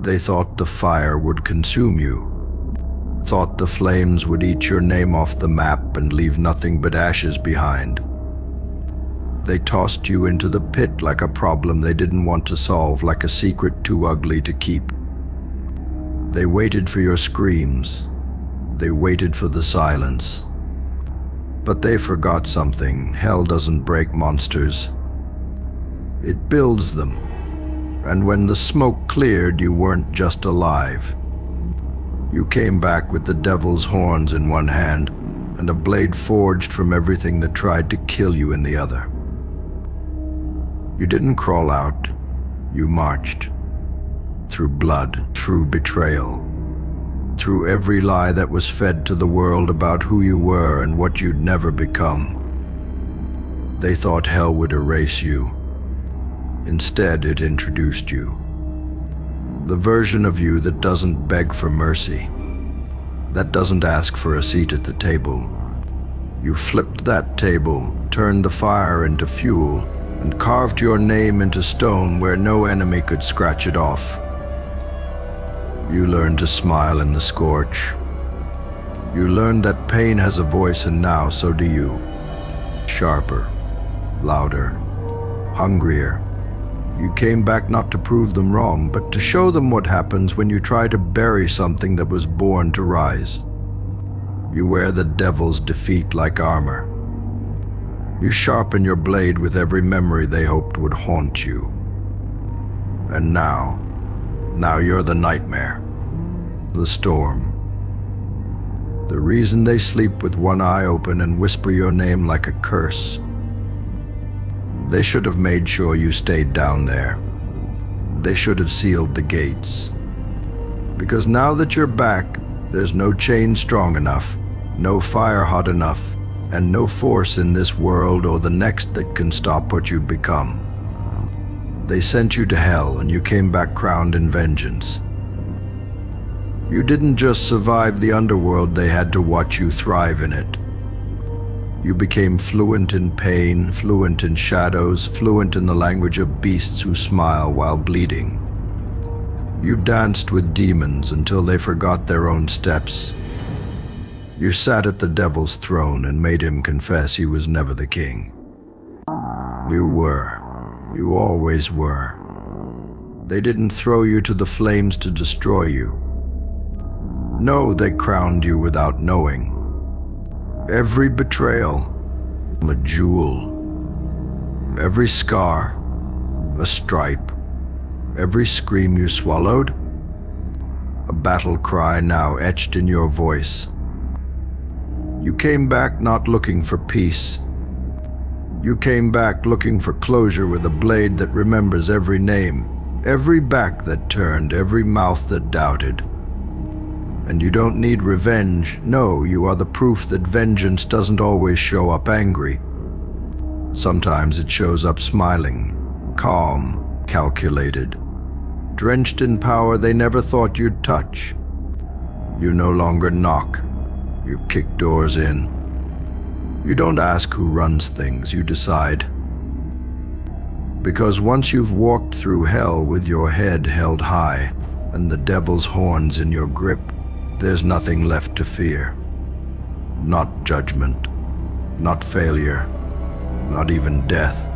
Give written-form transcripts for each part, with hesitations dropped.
They thought the fire would consume you, thought the flames would eat your name off the map and leave nothing but ashes behind. They tossed you into the pit like a problem they didn't want to solve, like a secret too ugly to keep. They waited for your screams. They waited for the silence. But they forgot something. Hell doesn't break monsters. It builds them. And when the smoke cleared, you weren't just alive. You came back with the devil's horns in one hand and a blade forged from everything that tried to kill you in the other. You didn't crawl out. You marched. Through blood, through betrayal, through every lie that was fed to the world about who you were and what you'd never become. They thought hell would erase you. Instead, it introduced you. The version of you that doesn't beg for mercy, that doesn't ask for a seat at the table. You flipped that table, turned the fire into fuel, and carved your name into stone where no enemy could scratch it off. You learned to smile in the scorch. You learned that pain has a voice, and now so do you. Sharper, louder, hungrier. You came back not to prove them wrong, but to show them what happens when you try to bury something that was born to rise. You wear the devil's defeat like armor. You sharpen your blade with every memory they hoped would haunt you. And now you're the nightmare, the storm. The reason they sleep with one eye open and whisper your name like a curse. They should have made sure you stayed down there. They should have sealed the gates. Because now that you're back, there's no chain strong enough, no fire hot enough, and no force in this world or the next that can stop what you've become. They sent you to hell, and you came back crowned in vengeance. You didn't just survive the underworld, they had to watch you thrive in it. You became fluent in pain, fluent in shadows, fluent in the language of beasts who smile while bleeding. You danced with demons until they forgot their own steps. You sat at the devil's throne and made him confess he was never the king. You were. You always were. They didn't throw you to the flames to destroy you. No, they crowned you without knowing. Every betrayal, a jewel. Every scar, a stripe. Every scream you swallowed, a battle cry now etched in your voice. You came back not looking for peace. You came back looking for closure with a blade that remembers every name, every back that turned, every mouth that doubted. And you don't need revenge. No, you are the proof that vengeance doesn't always show up angry. Sometimes it shows up smiling, calm, calculated, drenched in power they never thought you'd touch. You no longer knock. You kick doors in. You don't ask who runs things, you decide. Because once you've walked through hell with your head held high and the devil's horns in your grip, there's nothing left to fear. Not judgment, not failure, not even death.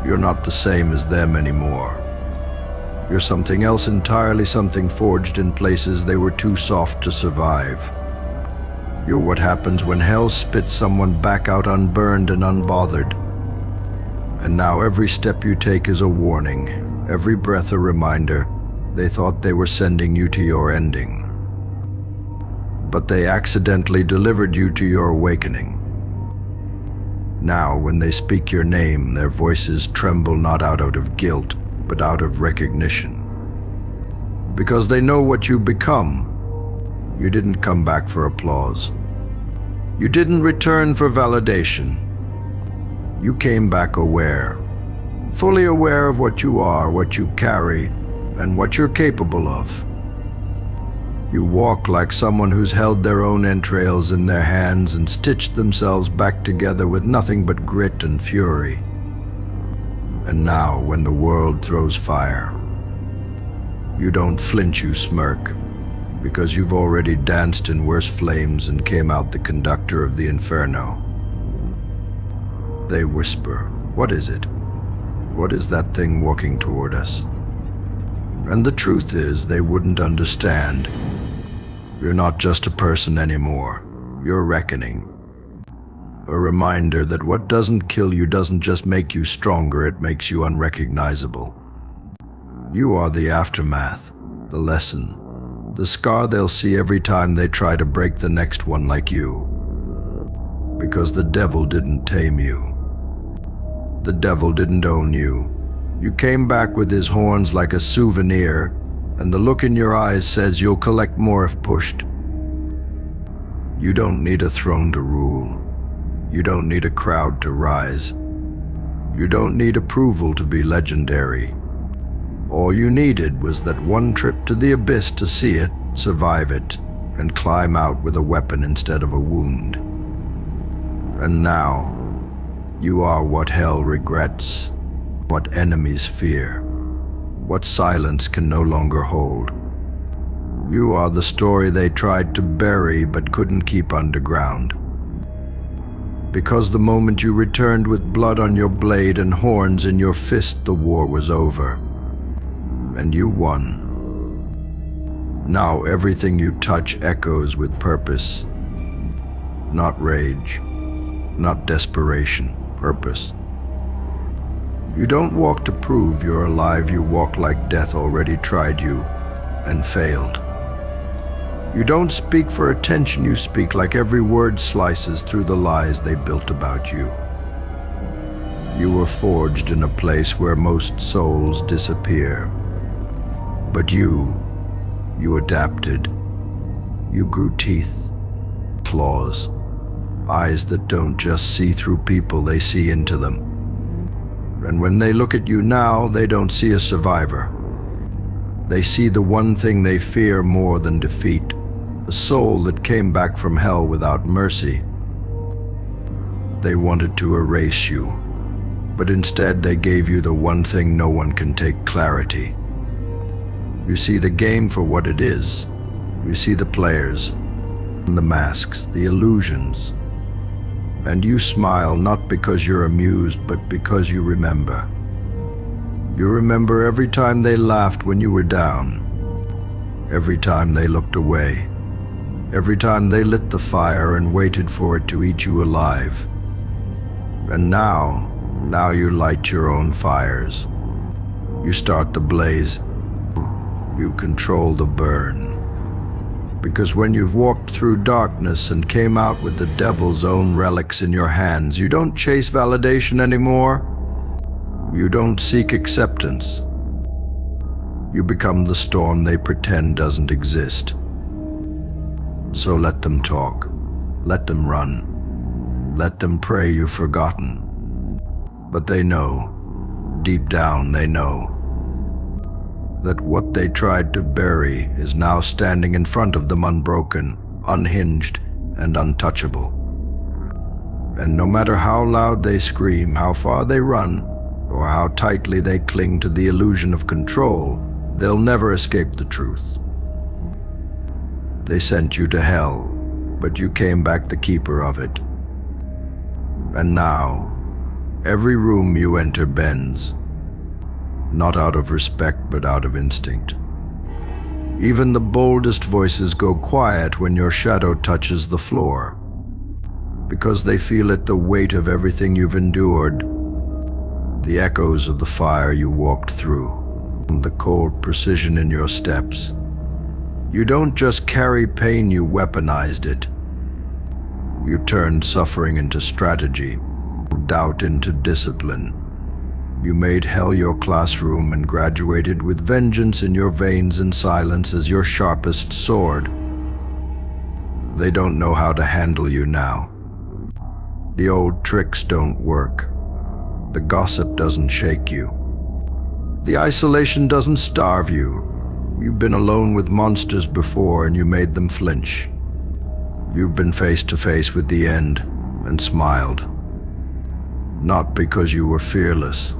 You're not the same as them anymore. You're something else entirely, something forged in places they were too soft to survive. You're what happens when hell spits someone back out unburned and unbothered. And now every step you take is a warning, every breath a reminder. They thought they were sending you to your ending. But they accidentally delivered you to your awakening. Now, when they speak your name, their voices tremble not out of guilt, but out of recognition. Because they know what you've become. You didn't come back for applause. You didn't return for validation. You came back aware, fully aware of what you are, what you carry, and what you're capable of. You walk like someone who's held their own entrails in their hands and stitched themselves back together with nothing but grit and fury. And now, when the world throws fire, You don't flinch, you smirk, because you've already danced in worse flames and came out the conductor of the inferno. They whisper, "What is it? What is that thing walking toward us?" And the truth is, they wouldn't understand. You're not just a person anymore. You're a reckoning. A reminder that what doesn't kill you doesn't just make you stronger, it makes you unrecognizable. You are the aftermath, the lesson, the scar they'll see every time they try to break the next one like you. Because the devil didn't tame you. The devil didn't own you. You came back with his horns like a souvenir, and the look in your eyes says you'll collect more if pushed. You don't need a throne to rule. You don't need a crowd to rise. You don't need approval to be legendary. All you needed was that one trip to the abyss to see it, survive it, and climb out with a weapon instead of a wound. And now, you are what hell regrets, what enemies fear, what silence can no longer hold. You are the story they tried to bury but couldn't keep underground. Because the moment you returned with blood on your blade and horns in your fist, the war was over. And you won. Now everything you touch echoes with purpose. Not rage, not desperation, purpose. You don't walk to prove you're alive, you walk like death already tried you and failed. You don't speak for attention, you speak like every word slices through the lies they built about you. You were forged in a place where most souls disappear. But you adapted. You grew teeth, claws, eyes that don't just see through people, they see into them. And when they look at you now, they don't see a survivor. They see the one thing they fear more than defeat, a soul that came back from hell without mercy. They wanted to erase you, but instead they gave you the one thing no one can take: clarity. You see the game for what it is. You see the players, the masks, the illusions. And you smile not because you're amused, but because you remember. You remember every time they laughed when you were down, every time they looked away, every time they lit the fire and waited for it to eat you alive. And now you light your own fires. You start the blaze. You control the burn. Because when you've walked through darkness and came out with the devil's own relics in your hands, you don't chase validation anymore. You don't seek acceptance. You become the storm they pretend doesn't exist. So let them talk. Let them run. Let them pray you've forgotten. But they know, deep down they know, that what they tried to bury is now standing in front of them unbroken, unhinged, and untouchable. And no matter how loud they scream, how far they run, or how tightly they cling to the illusion of control, they'll never escape the truth. They sent you to hell, but you came back the keeper of it. And now, every room you enter bends. Not out of respect, but out of instinct. Even the boldest voices go quiet when your shadow touches the floor, because they feel it, the weight of everything you've endured, the echoes of the fire you walked through, and the cold precision in your steps. You don't just carry pain, you weaponized it. You turned suffering into strategy, doubt into discipline. You made hell your classroom and graduated with vengeance in your veins and silence as your sharpest sword. They don't know how to handle you now. The old tricks don't work. The gossip doesn't shake you. The isolation doesn't starve you. You've been alone with monsters before and you made them flinch. You've been face to face with the end and smiled. Not because you were fearless,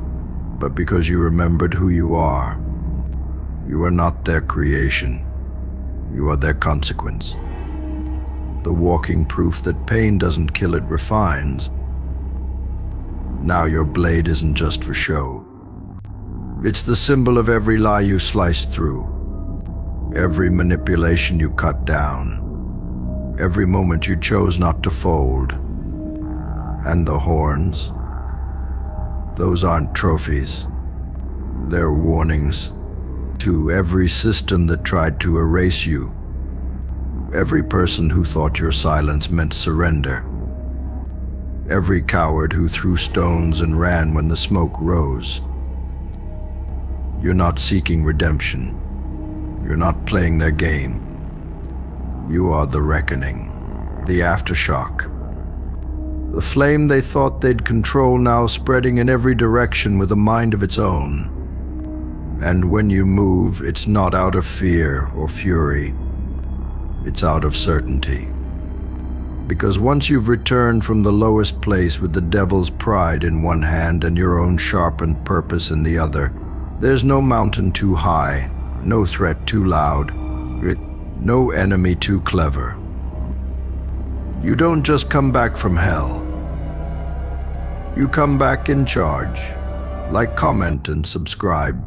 but because you remembered who you are. You are not their creation. You are their consequence. The walking proof that pain doesn't kill, it refines. Now your blade isn't just for show. It's the symbol of every lie you sliced through, every manipulation you cut down, every moment you chose not to fold. And the horns, those aren't trophies. They're warnings to every system that tried to erase you, every person who thought your silence meant surrender, every coward who threw stones and ran when the smoke rose. You're not seeking redemption. You're not playing their game. You are the reckoning, the aftershock. The flame they thought they'd control now spreading in every direction with a mind of its own. And when you move, it's not out of fear or fury. It's out of certainty. Because once you've returned from the lowest place with the devil's pride in one hand and your own sharpened purpose in the other, there's no mountain too high, no threat too loud, no enemy too clever. You don't just come back from hell. You come back in charge. Like, comment, and subscribe.